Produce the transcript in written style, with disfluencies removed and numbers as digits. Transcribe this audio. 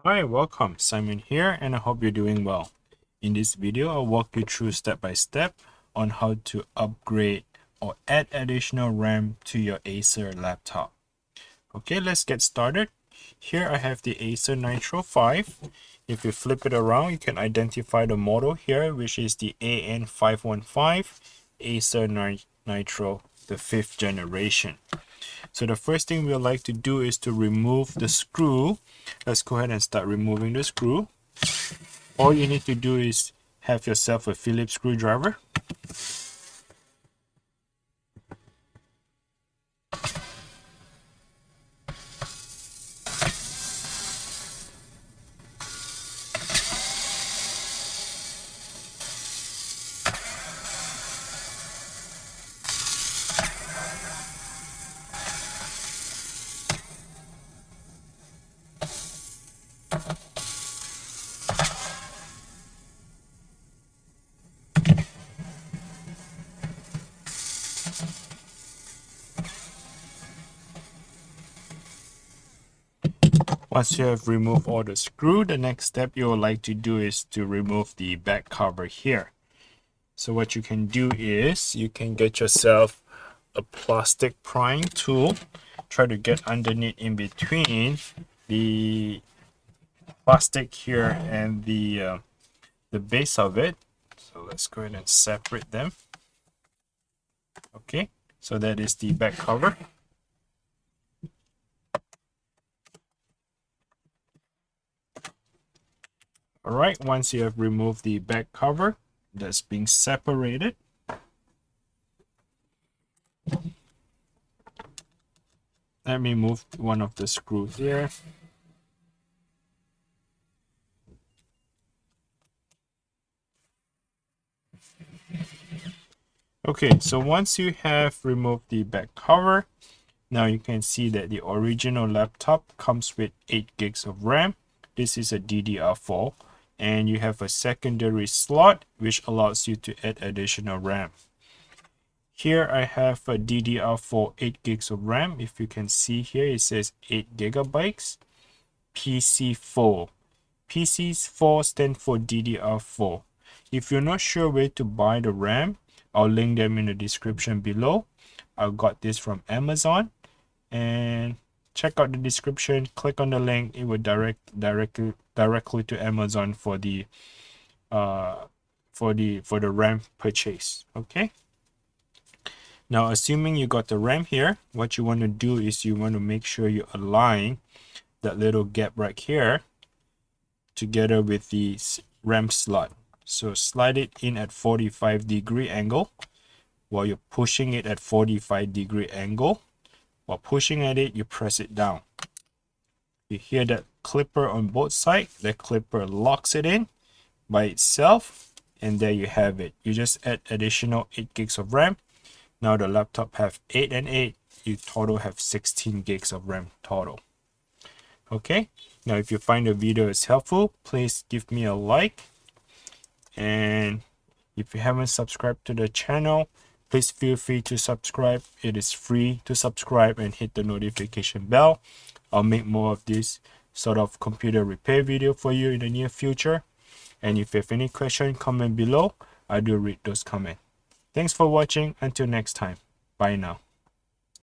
Hi, welcome. Simon here, and I hope you're doing well. In this video, I'll walk you through step by step on how to upgrade or add additional RAM to your Acer laptop. Okay, let's get started. Here I have the Acer Nitro 5. If you flip it around, you can identify the model here, which is the AN515 Acer Nitro, the 5th generation. So the first thing we'd like to do is to remove the screw. Let's go ahead and start removing the screw. All you need to do is have yourself a Phillips screwdriver. Once you have removed all the screw, the next step you would like to do is to remove the back cover here. So what you can do is you can get yourself a plastic prying tool. Try to get underneath in between the plastic here and the base of it. So let's go ahead and separate them. Okay, so that is the back cover. All right, once you have removed the back cover that's being separated, let me move one of the screws here. Okay, so once you have removed the back cover, now you can see that the original laptop comes with 8 gigs of RAM. This is a DDR4, and you have a secondary slot which allows you to add additional RAM. Here I have a DDR4 8 gigs of RAM. If you can see here, it says 8 gigabytes. PC4. PC4 stands for DDR4. If you're not sure where to buy the RAM, I'll link them in the description below. I got this from Amazon, and check out the description, click on the link. It will directly to Amazon for the RAM purchase. Okay, now assuming you got the RAM here, what you want to do is you want to make sure you align that little gap right here together with the RAM slot. So slide it in at 45-degree angle while you're pushing it at 45-degree angle. While pushing at it, you press it down. You hear that clipper on both sides. The clipper locks it in by itself, and there you have it. You just add additional 8 gigs of RAM. Now the laptop have 8 and 8. You total have 16 gigs of RAM total. Okay, now if you find the video is helpful, please give me a like. And if you haven't subscribed to the channel, please feel free to subscribe. It is free to subscribe, and hit the notification bell. I'll make more of this sort of computer repair video for you in the near future. And if you have any question, comment below. I do read those comments. Thanks for watching. Until next time. Bye now.